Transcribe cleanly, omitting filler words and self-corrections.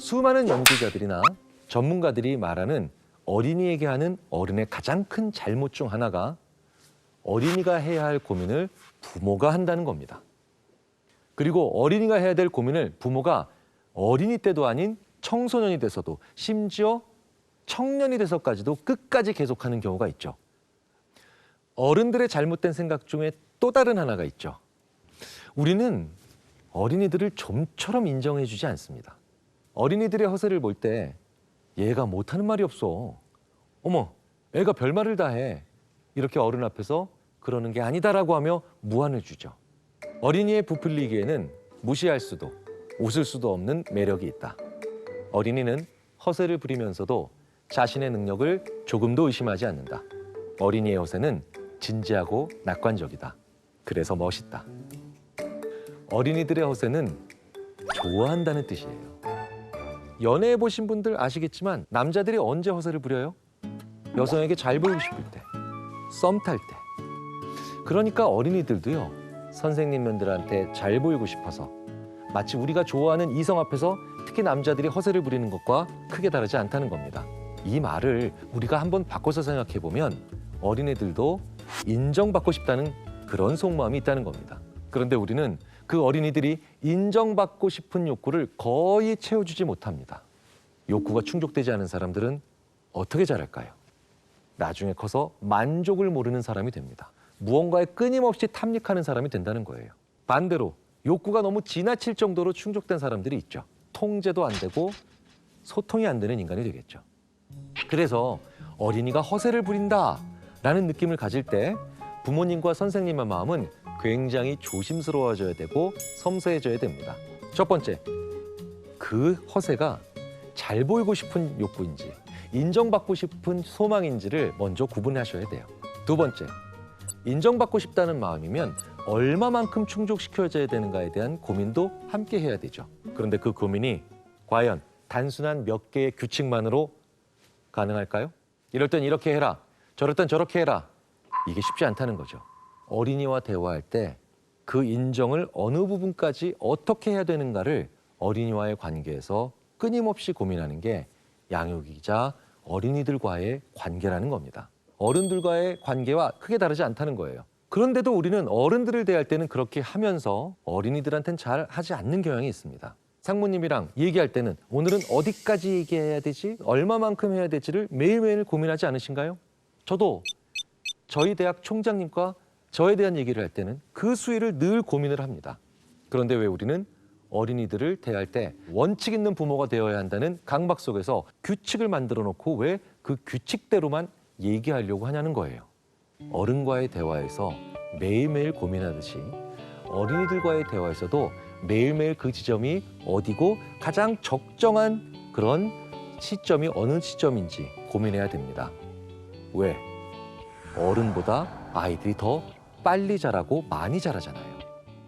수많은 연구자들이나 전문가들이 말하는 어린이에게 하는 어른의 가장 큰 잘못 중 하나가 어린이가 해야 할 고민을 부모가 한다는 겁니다. 그리고 어린이가 해야 될 고민을 부모가 어린이 때도 아닌 청소년이 돼서도 심지어 청년이 돼서까지도 끝까지 계속하는 경우가 있죠. 어른들의 잘못된 생각 중에 또 다른 하나가 있죠. 우리는 어린이들을 좀처럼 인정해주지 않습니다. 어린이들의 허세를 볼 때 얘가 못하는 말이 없어. 어머, 애가 별말을 다 해. 이렇게 어른 앞에서 그러는 게 아니다라고 하며 무안을 주죠. 어린이의 부풀리기에는 무시할 수도 웃을 수도 없는 매력이 있다. 어린이는 허세를 부리면서도 자신의 능력을 조금도 의심하지 않는다. 어린이의 허세는 진지하고 낙관적이다. 그래서 멋있다. 어린이들의 허세는 좋아한다는 뜻이에요. 연애해 보신 분들 아시겠지만 남자들이 언제 허세를 부려요? 여성에게 잘 보이고 싶을 때, 썸 탈 때. 그러니까 어린이들도요, 선생님들한테 잘 보이고 싶어서 마치 우리가 좋아하는 이성 앞에서 특히 남자들이 허세를 부리는 것과 크게 다르지 않다는 겁니다. 이 말을 우리가 한번 바꿔서 생각해 보면 어린이들도 인정받고 싶다는 그런 속마음이 있다는 겁니다. 그런데 우리는 그 어린이들이 인정받고 싶은 욕구를 거의 채워주지 못합니다. 욕구가 충족되지 않은 사람들은 어떻게 자랄까요? 나중에 커서 만족을 모르는 사람이 됩니다. 무언가에 끊임없이 탐닉하는 사람이 된다는 거예요. 반대로 욕구가 너무 지나칠 정도로 충족된 사람들이 있죠. 통제도 안 되고 소통이 안 되는 인간이 되겠죠. 그래서 어린이가 허세를 부린다라는 느낌을 가질 때 부모님과 선생님의 마음은 굉장히 조심스러워져야 되고 섬세해져야 됩니다. 첫 번째, 그 허세가 잘 보이고 싶은 욕구인지 인정받고 싶은 소망인지를 먼저 구분하셔야 돼요. 두 번째, 인정받고 싶다는 마음이면 얼마만큼 충족시켜줘야 되는가에 대한 고민도 함께 해야 되죠. 그런데 그 고민이 과연 단순한 몇 개의 규칙만으로 가능할까요? 이럴 땐 이렇게 해라, 저럴 땐 저렇게 해라. 이게 쉽지 않다는 거죠. 어린이와 대화할 때 그 인정을 어느 부분까지 어떻게 해야 되는가를 어린이와의 관계에서 끊임없이 고민하는 게 양육이자 어린이들과의 관계라는 겁니다. 어른들과의 관계와 크게 다르지 않다는 거예요. 그런데도 우리는 어른들을 대할 때는 그렇게 하면서 어린이들한테는 잘 하지 않는 경향이 있습니다. 상무님이랑 얘기할 때는 오늘은 어디까지 얘기해야 되지? 얼마만큼 해야 될지를 매일매일 고민하지 않으신가요? 저도 저희 대학 총장님과 저에 대한 얘기를 할 때는 그 수위를 늘 고민을 합니다. 그런데 왜 우리는 어린이들을 대할 때 원칙 있는 부모가 되어야 한다는 강박 속에서 규칙을 만들어 놓고 왜 그 규칙대로만 얘기하려고 하냐는 거예요. 어른과의 대화에서 매일매일 고민하듯이 어린이들과의 대화에서도 매일매일 그 지점이 어디고 가장 적정한 그런 시점이 어느 시점인지 고민해야 됩니다. 왜? 어른보다 아이들이 더 빨리 자라고 많이 자라잖아요.